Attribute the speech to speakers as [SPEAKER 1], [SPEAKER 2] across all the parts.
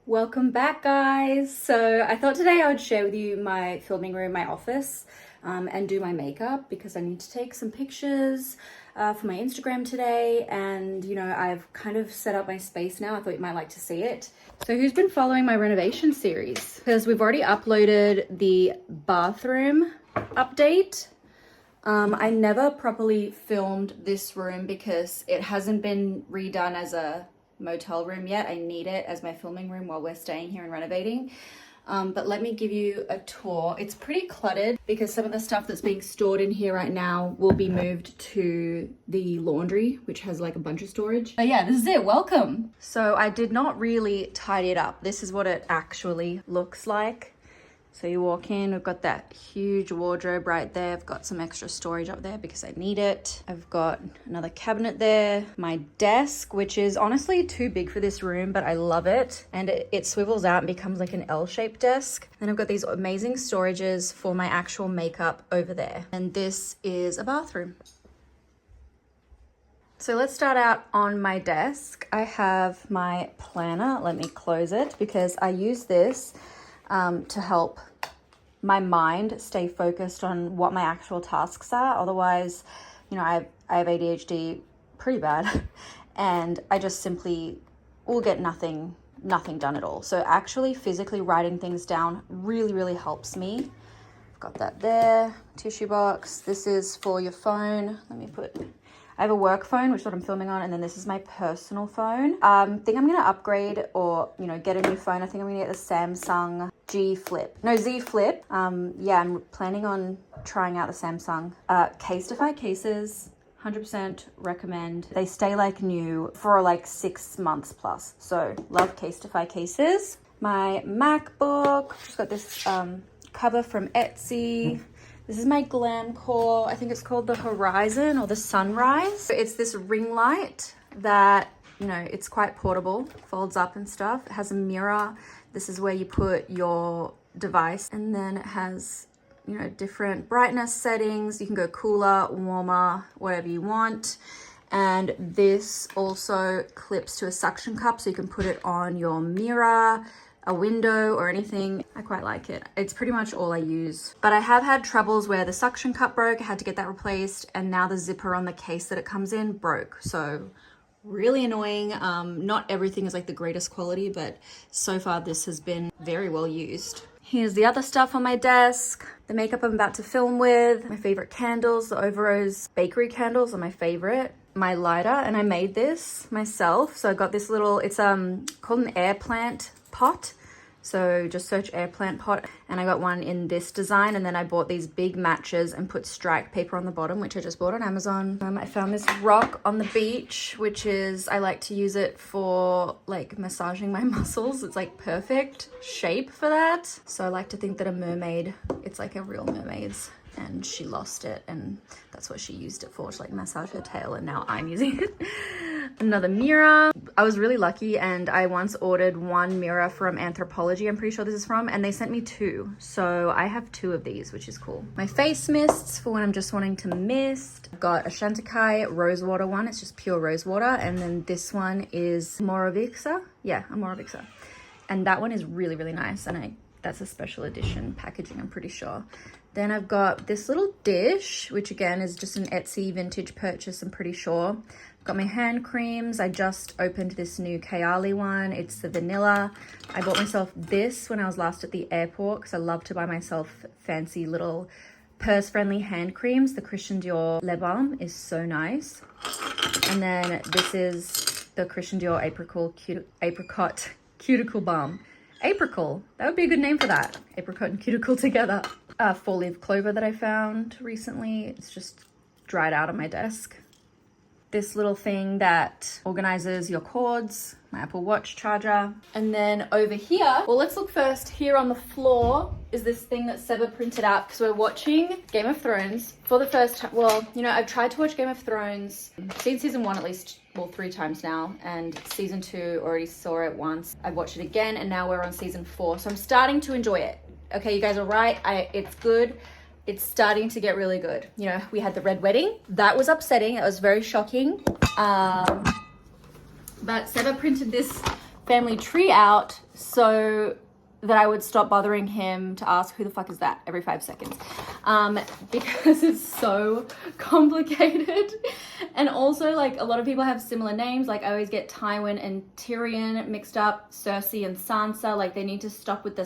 [SPEAKER 1] Welcome back, guys. So I thought today I would share with you my filming room, my office, and do my makeup because I need to take some pictures for my Instagram today. And you know, I've kind of set up my space now. I thought you might like to see it. So who's been following my renovation series? Because we've already uploaded the bathroom update. I never properly filmed this room because it hasn't been redone as a motel room yet. I need it as my filming room while we're staying here and renovating. But let me give you a tour. It's pretty cluttered because some of the stuff that's being stored in here right now will be moved to the laundry, which has like a bunch of storage. But yeah, this is it. Welcome. So I did not really tidy it up. This is what it actually looks like. So you walk in, we've got that huge wardrobe right there. I've got some extra storage up there because I need it. I've got another cabinet there. My desk, which is honestly too big for this room, but I love it. And it swivels out and becomes like an L-shaped desk. Then I've got these amazing storages for my actual makeup over there. And this is a bathroom. So let's start out on my desk. I have my planner. Let me close it because I use this to help my mind stay focused on what my actual tasks are. Otherwise, you know, I have ADHD pretty bad and I just simply will get nothing done at all. So actually physically writing things down really helps me. I've got that there, tissue box. This is for your phone. I have a work phone, which is what I'm filming on, and then this is my personal phone. Think I'm gonna upgrade or, you know, get a new phone. I think I'm gonna get the Samsung Z Flip. Yeah, I'm planning on trying out the Samsung. Casetify cases, 100% recommend. They stay like new for like 6 months plus. So love Casetify cases. My MacBook, just got this cover from Etsy. This is my glam core. I think it's called the Horizon or the Sunrise. It's this ring light that, you know, it's quite portable, folds up and stuff. It has a mirror. This is where you put your device, and then it has, you know, different brightness settings. You can go cooler, warmer, whatever you want. And this also clips to a suction cup, so you can put it on your mirror, a window or anything. I quite like it. It's pretty much all I use. But I have had troubles where the suction cup broke. I had to get that replaced, and now the zipper on the case that it comes in broke. So really annoying. Not everything is like the greatest quality, but so far this has been very well used. Here's the other stuff on my desk. The makeup I'm about to film with. My favorite candles, the Overose bakery candles are my favorite. My lighter, and I made this myself. So I got this little, it's called an air plant pot. So just search air plant pot, and I got one in this design. And then I bought these big matches and put strike paper on the bottom, which I just bought on Amazon. I found this rock on the beach, which is, I like to use it for like massaging my muscles. It's like perfect shape for that. So I like to think that a mermaid, it's like a real mermaid's, and she lost it, and that's what she used it for, to like massage her tail, and now I'm using it. Another mirror. I was really lucky, and I once ordered one mirror from Anthropology, I'm pretty sure this is from, and they sent me 2. So I have 2 of these, which is cool. My face mists for when I'm just wanting to mist. I've got a Chantecaille rosewater one. It's just pure rosewater. And then this one is Moravixa. Yeah, a Moravixa. And that one is really nice. And that's a special edition packaging, I'm pretty sure. Then I've got this little dish, which again is just an Etsy vintage purchase, I'm pretty sure. I've got my hand creams. I just opened this new Kayali one. It's the vanilla. I bought myself this when I was last at the airport because I love to buy myself fancy little purse-friendly hand creams. The Christian Dior Le Balm is so nice. And then this is the Christian Dior Apricot Cuticle Balm. Apricot, that would be a good name for that. Apricot and cuticle together. 4-leaf clover that I found recently. It's just dried out on my desk. This little thing that organizes your cords, my Apple Watch charger. And then over here, well, let's look first. Here on the floor is this thing that Seba printed out because we're watching Game of Thrones for the first time. Well, you know, I've tried to watch Game of Thrones, seen season 1 at least, well, 3 times now, and season 2 already saw it once. I watched it again, and now we're on season 4. So I'm starting to enjoy it. Okay, you guys are right. It's good. It's starting to get really good. You know, we had the red wedding. That was upsetting. It was very shocking. But Seba printed this family tree out so that I would stop bothering him to ask who the fuck is that every 5 seconds, because it's so complicated. And also, like, a lot of people have similar names. Like, I always get Tywin and Tyrion mixed up, Cersei and Sansa. Like, they need to stop with the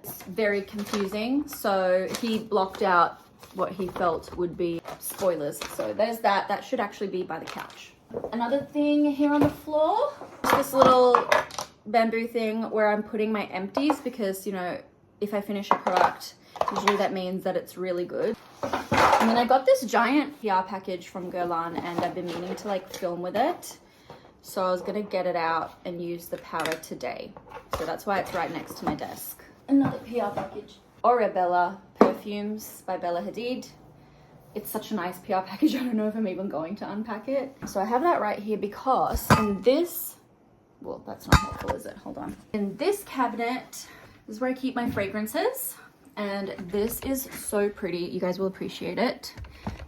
[SPEAKER 1] it's very confusing. So he blocked out what he felt would be spoilers. So there's that. That should actually be by the couch. Another thing here on the floor, this little bamboo thing where I'm putting my empties, because, you know, if I finish a product, usually that means that it's really good. And then I got this giant PR package from Guerlain, and I've been meaning to like film with it. So I was gonna get it out and use the power today. So that's why it's right next to my desk. Another PR package. Orebella perfumes by Bella Hadid. It's such a nice PR package. I don't know if I'm even going to unpack it. So I have that right here because in this, well, that's not helpful, is it? Hold on. In this cabinet, this is where I keep my fragrances. And this is so pretty. You guys will appreciate it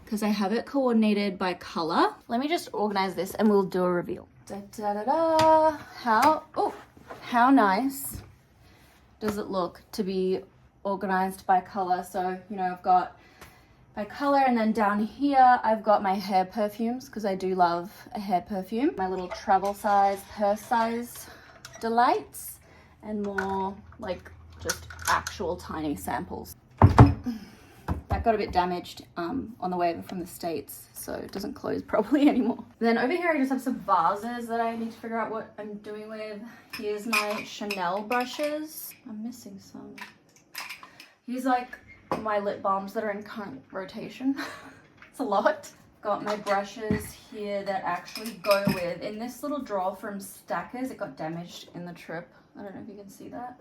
[SPEAKER 1] because I have it coordinated by color. Let me just organize this and we'll do a reveal. Da, da, da, da. How nice does it look to be organized by color? So, you know, I've got by color, and then down here I've got my hair perfumes because I do love a hair perfume. My little travel size, purse size delights, and more like just actual tiny samples. That got a bit damaged on the way over from the States, so it doesn't close properly anymore. Then over here I just have some vases that I need to figure out what I'm doing with. Here's my Chanel brushes. I'm missing some. Here's like my lip balms that are in current rotation. It's a lot. Got my brushes here that actually go with, in this little drawer from Stackers. It got damaged in the trip. I don't know if you can see that.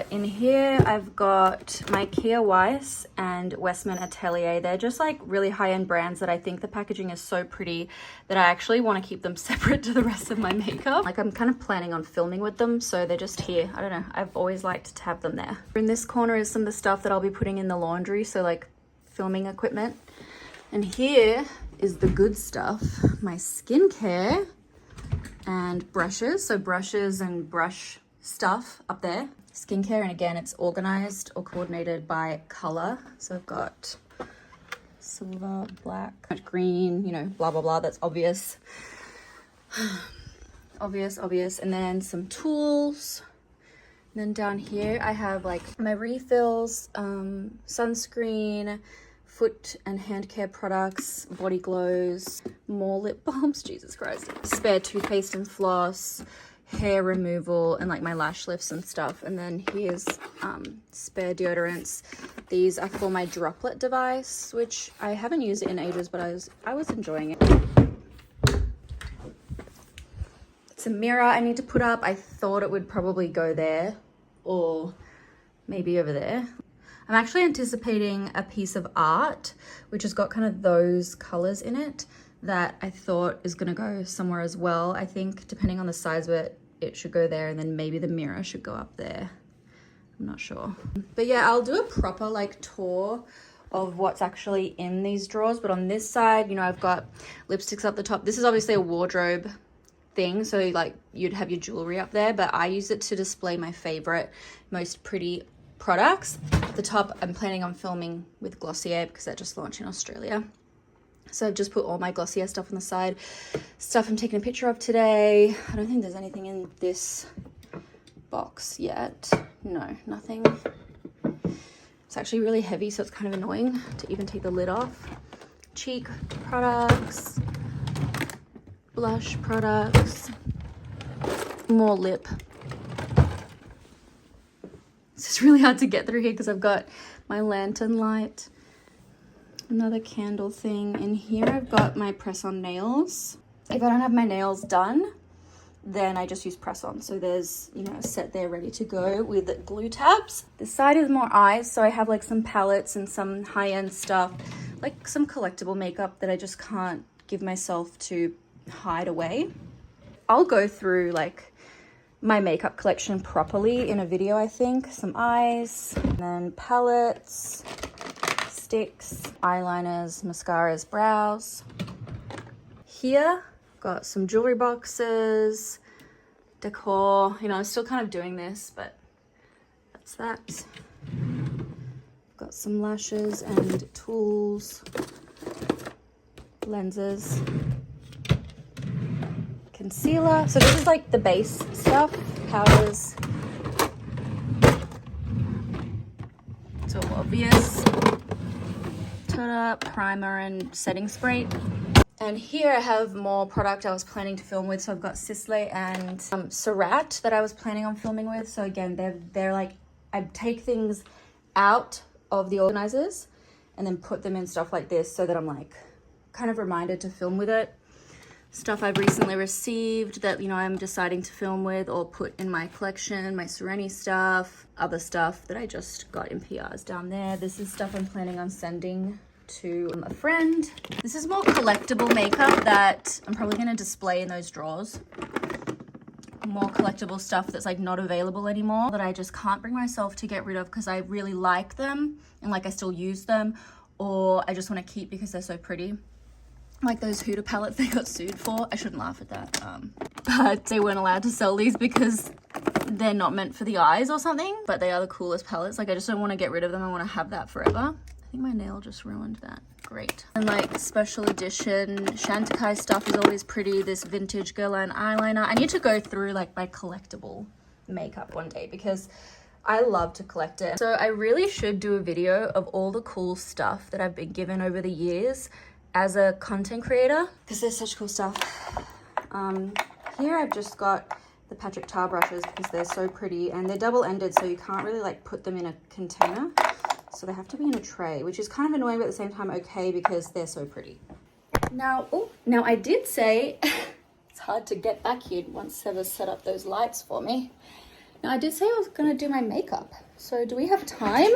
[SPEAKER 1] In here I've got my Kia Weiss and Westman Atelier. They're just like really high-end brands that I think the packaging is so pretty that I actually want to keep them separate to the rest of my makeup. Like, I'm kind of planning on filming with them, so they're just here. I don't know, I've always liked to have them there. In this corner is some of the stuff that I'll be putting in the laundry, so like filming equipment. And here is the good stuff, my skincare and brushes. So brushes and brush stuff up there. Skincare, and again, it's organized or coordinated by color. So I've got silver, black, green, you know, blah, blah, blah. That's obvious. obvious. And then some tools. And then down here, I have like my refills, sunscreen, foot and hand care products, body glows, more lip balms, Jesus Christ, spare toothpaste and floss, hair removal, and like my lash lifts and stuff. And then here's spare deodorants. These are for my droplet device, which I haven't used it in ages, but I was enjoying it. It's a mirror I need to put up. I thought it would probably go there or maybe over there. I'm actually anticipating a piece of art which has got kind of those colors in it that I thought is gonna go somewhere as well. I think depending on the size of it, it should go there, and then maybe the mirror should go up there. I'm not sure. But yeah, I'll do a proper like tour of what's actually in these drawers. But on this side, you know, I've got lipsticks up the top. This is obviously a wardrobe thing, so like you'd have your jewelry up there, but I use it to display my favorite, most pretty products. At the top, I'm planning on filming with Glossier because that just launched in Australia. So I've just put all my Glossier stuff on the side. Stuff I'm taking a picture of today. I don't think there's anything in this box yet. No, nothing. It's actually really heavy, so it's kind of annoying to even take the lid off. Cheek products, blush products, more lip. It's just really hard to get through here because I've got my lantern light, another candle thing. In here I've got my press-on nails. If I don't have my nails done, then I just use press-on. So there's, you know, a set there ready to go with glue tabs. This side is more eyes, so I have like some palettes and some high-end stuff, like some collectible makeup that I just can't give myself to hide away. I'll go through like my makeup collection properly in a video, I think. Some eyes, and then palettes, sticks, eyeliners, mascaras, brows. Here, got some jewelry boxes, decor. You know, I'm still kind of doing this, but that's that. Got some lashes and tools, lenses, concealer. So this is like the base stuff, powders. So obvious. Ta-da, primer and setting spray. And here I have more product I was planning to film with. So I've got Sisley and Surratt that I was planning on filming with. So again, they're like, I take things out of the organizers and then put them in stuff like this so that I'm like kind of reminded to film with it. Stuff I've recently received that, you know, I'm deciding to film with or put in my collection, my Sereni stuff, other stuff that I just got in PRs down there. This is stuff I'm planning on sending to a friend. This is more collectible makeup that I'm probably going to display in those drawers. More collectible stuff that's like not available anymore that I just can't bring myself to get rid of because I really like them and like I still use them, or I just want to keep because they're so pretty. Like those Huda palettes they got sued for. I shouldn't laugh at that. But they weren't allowed to sell these because they're not meant for the eyes or something, but they are the coolest palettes. Like I just don't want to get rid of them. I want to have that forever. I think my nail just ruined that. Great. And like special edition Chantecaille stuff is always pretty. This vintage Guerlain eyeliner. I need to go through like my collectible makeup one day because I love to collect it. So I really should do a video of all the cool stuff that I've been given over the years as a content creator because there's such cool stuff. Here I've just got the Patrick Tar brushes because they're so pretty and they're double-ended, so you can't really like put them in a container. So they have to be in a tray, which is kind of annoying, but at the same time okay because they're so pretty. Now I did say, it's hard to get back here once Seva set up those lights for me. Now I did say I was gonna do my makeup. So do we have time?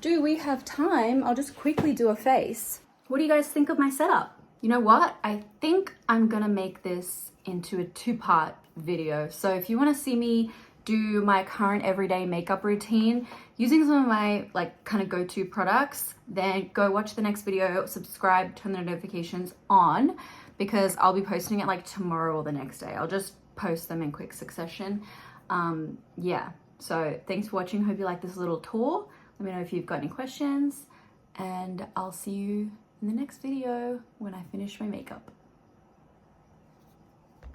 [SPEAKER 1] Do we have time? I'll just quickly do a face. What do you guys think of my setup? You know what? I think I'm gonna make this into a 2-part video. So if you wanna see me do my current everyday makeup routine using some of my like kind of go-to products, then go watch the next video, subscribe, turn the notifications on because I'll be posting it like tomorrow or the next day. I'll just post them in quick succession. Yeah, so thanks for watching. Hope you like this little tour. Let me know if you've got any questions and I'll see you in the next video when I finish my makeup.